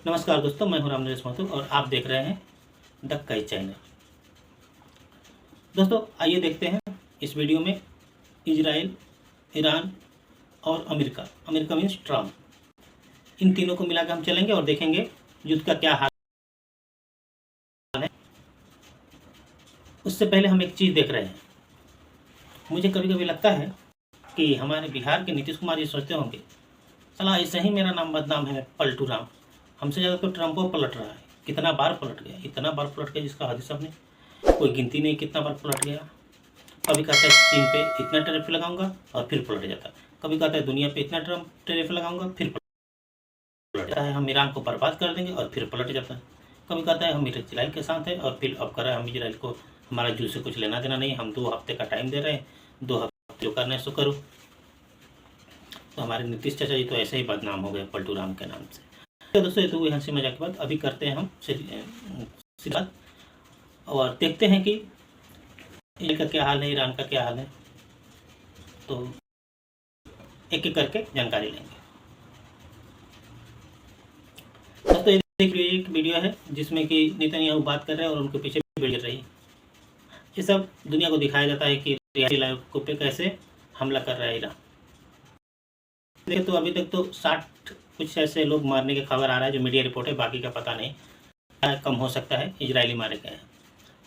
नमस्कार दोस्तों, मैं हूं राम नरेश महतो और आप देख रहे हैं द कई चैनल। दोस्तों आइए देखते हैं इस वीडियो में इजराइल, ईरान और अमेरिका। अमेरिका मीन्स ट्रम्प, इन तीनों को मिलाकर हम चलेंगे और देखेंगे युद्ध का क्या हाल है। उससे पहले हम एक चीज़ देख रहे हैं। मुझे कभी कभी लगता है कि हमारे बिहार के नीतीश कुमार ये सोचते होंगे, साला ऐसे ही मेरा नाम बदनाम है पलटू राम, हमसे ज़्यादा तो ट्रम्पो पलट रहा है। कितना बार पलट गया, इतना बार पलट गया जिसका हद सब नहीं, कोई गिनती नहीं कितना बार पलट गया। कभी कहता है चीन पे इतना टैरिफ लगाऊंगा और फिर पलट जाता है। कभी कहता है दुनिया पे इतना टैरिफ लगाऊंगा फिर पलट जाता है। हम ईरान को बर्बाद कर देंगे और फिर पलट जाता है। कभी कहता है हम इजराइल के साथ हैं और फिर अब कर रहा है हम इजराइल को, हमारा जू से कुछ लेना देना नहीं, हम 2 हफ्ते का टाइम दे रहे हैं, 2 हफ्ते जो करना है सो करो। तो हमारे नीतीश चाचा जी तो ऐसे ही बदनाम हो गए पलटू राम के नाम से। तो दोस्तों तो हंसी मजाक के बाद अभी करते हैं हम सीधी बात और देखते हैं कि इजराइल का क्या हाल है, ईरान का क्या हाल है। तो एक एक करके जानकारी लेंगे। दोस्तों ये देखिए एक वीडियो है जिसमें कि नेतन्याहू बात कर रहे हैं और उनके पीछे वीडियो रही है। ये सब दुनिया को दिखाया जाता है कि रियासी इलाकों पे कैसे हमला कर रहा है ईरान। देखिए तो अभी तक तो 60 कुछ ऐसे लोग मारने की खबर आ रहा है जो मीडिया रिपोर्ट है, बाकी का पता नहीं, कम हो सकता है। इजरायली मारे गए हैं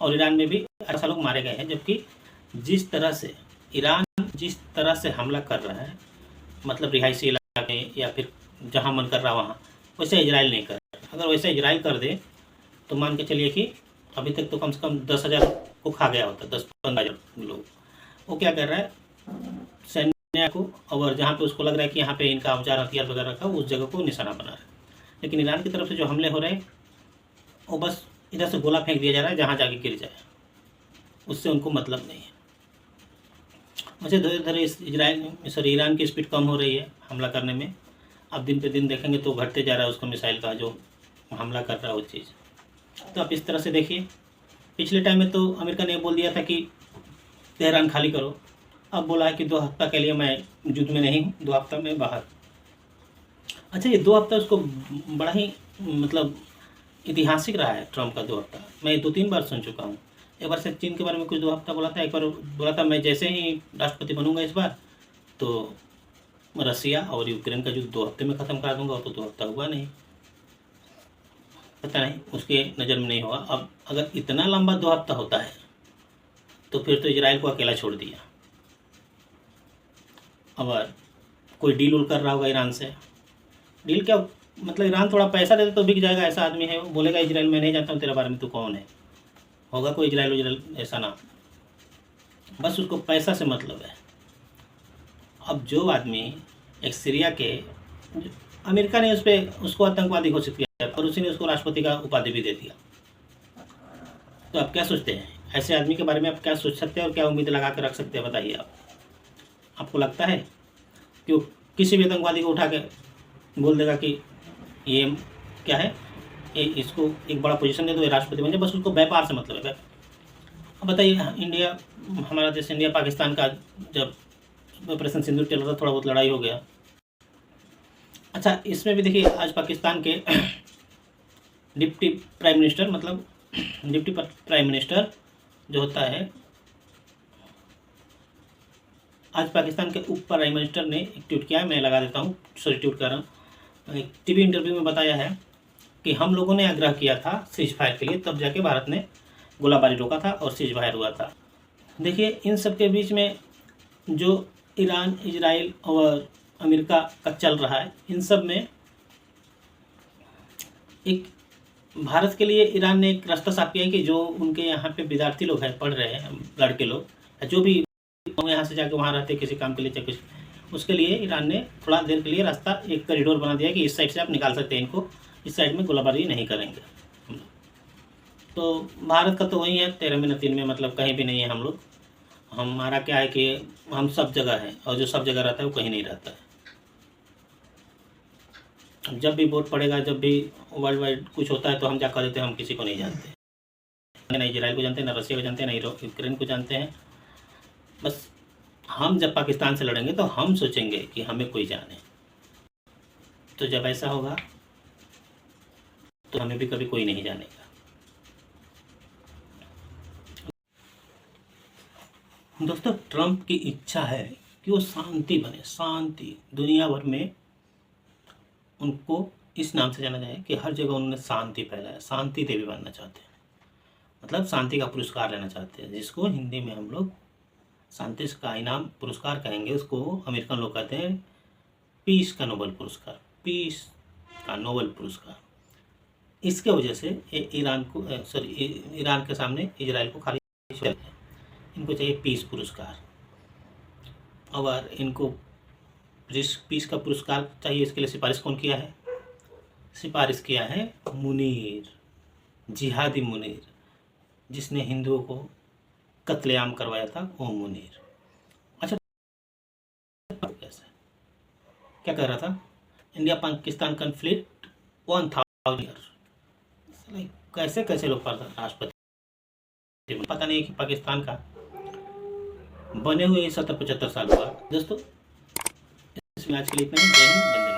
और ईरान में भी ऐसा लोग मारे गए हैं। जबकि जिस तरह से ईरान जिस तरह से हमला कर रहा है, मतलब रिहायशी इलाके में या फिर जहाँ मन कर रहा वहाँ, वैसे इजराइल नहीं कर रहा। अगर वैसे इजराइल कर दे तो मान के चलिए कि अभी तक तो कम से कम 10,000 को खा गया होता, 10-15,000 लोग। वो क्या कर रहा है सैन्य को, और जहाँ पे उसको लग रहा है कि यहाँ पे इनका औजार हथियार वगैरह रखा, उस जगह को निशाना बना रहा है। लेकिन ईरान की तरफ से जो हमले हो रहे हैं वो बस इधर से गोला फेंक दिया जा रहा है जहाँ जाके गिर जाए, उससे उनको मतलब नहीं है। वैसे धीरे धीरे इजराइल ईरान की स्पीड कम हो रही है हमला करने में। अब दिन पे दिन देखेंगे तो घटते जा रहा है उसका मिसाइल का जो हमला कर रहा है वो चीज़। तो आप इस तरह से देखिए, पिछले टाइम में तो अमेरिका ने बोल दिया था कि तेहरान खाली करो, अब बोला है कि 2 हफ्ता के लिए मैं युद्ध में नहीं हूँ, 2 हफ्ता में बाहर। अच्छा ये 2 हफ्ता उसको बड़ा ही मतलब ऐतिहासिक रहा है ट्रम्प का 2 हफ्ता। मैं 2-3 बार सुन चुका हूँ। एक बार से चीन के बारे में कुछ 2 हफ्ता बोला था, एक बार बोला था मैं जैसे ही राष्ट्रपति बनूंगा इस बार तो रसिया और यूक्रेन का युद्ध 2 हफ्ते में ख़त्म करा दूंगा। तो 2 हफ्ता हुआ नहीं, पता नहीं उसके नज़र में नहीं होगा। अब अगर इतना लंबा 2 हफ्ता होता है तो फिर तो इजराइल को अकेला छोड़ दिया। अगर कोई डील उल कर रहा होगा ईरान से, डील क्या मतलब ईरान थोड़ा पैसा देता तो बिक जाएगा। ऐसा आदमी है, वो बोलेगा इजराइल मैं नहीं जानता हूँ तेरे बारे में, तू कौन है, होगा कोई इजराइल ऐसा ना, बस उसको पैसा से मतलब है। अब जो आदमी एक सीरिया के, अमेरिका ने उसको आतंकवादी घोषित किया और उसी ने उसको राष्ट्रपति का उपाधि भी दे दिया। तो आप क्या सोचते हैं ऐसे आदमी के बारे में, आप क्या सोच सकते हैं और क्या उम्मीद लगा कर रख सकते हैं, बताइए आप। आपको लगता है कि वो किसी भी आतंकवादी को उठा के बोल देगा कि ये क्या है, ये इसको एक बड़ा पोजीशन दे दो, ये राष्ट्रपति बन जाए, बस उसको व्यापार से मतलब है। अब बताइए इंडिया, हमारा देश इंडिया पाकिस्तान का जब ऑपरेशन सिंदूर चल रहा था, थोड़ा बहुत लड़ाई हो गया। अच्छा इसमें भी देखिए आज पाकिस्तान के डिप्टी प्राइम मिनिस्टर, मतलब डिप्टी प्राइम मिनिस्टर जो होता है, आज पाकिस्तान के उप प्राइम मिनिस्टर ने एक ट्वीट किया है, मैं लगा देता हूँ, सॉरी ट्वीट कर रहा हूँ। एक टीवी इंटरव्यू में बताया है कि हम लोगों ने आग्रह किया था सीज फायर के लिए, तब जाके भारत ने गोलाबारी रोका था और सीज फायर हुआ था। देखिए इन सब के बीच में जो ईरान, इजराइल और अमेरिका का चल रहा है, इन सब में एक भारत के लिए ईरान ने एक रास्ता साफ किया है कि जो उनके यहाँ पे विद्यार्थी लोग हैं, पढ़ रहे हैं लड़के लोग, जो भी यहाँ से जाके वहाँ रहते किसी काम के लिए चाहे कुछ, उसके लिए ईरान ने थोड़ा देर के लिए रास्ता, एक कॉरिडोर बना दिया कि इस साइड से आप निकाल सकते हैं इनको, इस साइड में गोलाबारी नहीं करेंगे। तो भारत का तो वही है 13 में न 3 में, मतलब कहीं भी नहीं है हम लोग। हमारा क्या है कि हम सब जगह हैं और जो सब जगह रहता है वो कहीं नहीं रहता है। जब भी वोट पड़ेगा, जब भी वर्ल्ड वाइड कुछ होता है तो हम क्या कर देते हैं, हम किसी को नहीं जानते, ना इजराइल को जानते हैं, ना रसिया को जानते हैं, ना यूक्रेन को जानते हैं। बस हम जब पाकिस्तान से लड़ेंगे तो हम सोचेंगे कि हमें कोई जाने। तो जब ऐसा होगा तो हमें भी कभी कोई नहीं जानेगा। दोस्तों, ट्रम्प की इच्छा है कि वो शांति बने, शांति दुनिया भर में उनको इस नाम से जाना जाए कि हर जगह उन्होंने शांति फैलाया, शांति देवी बनना चाहते हैं, मतलब शांति का पुरस्कार लेना चाहते हैं, जिसको हिंदी में हम लोग शांति का इनाम पुरस्कार कहेंगे। उसको अमेरिकन लोग कहते हैं पीस का नोबेल पुरस्कार, पीस का नोबेल पुरस्कार। इसके वजह से ईरान के सामने इजराइल को खाली इनको चाहिए पीस पुरस्कार। और इनको पीस का पुरस्कार चाहिए, इसके लिए सिफारिश कौन किया है? सिफारिश किया है मुनीर, जिहादी मुनीर, जिसने हिंदुओं को कत्लेआम करवाया था, वो मुनीर। अच्छा, कैसे क्या कह रहा था? India Pakistan conflict 1000 year. कैसे कैसे लोग राष्ट्रपति, पता नहीं कि पाकिस्तान का बने हुए 70-75 साल हुआ। दोस्तों, इसमें आज के लिए इतना ही। जय हिंद, वंदे मातरम।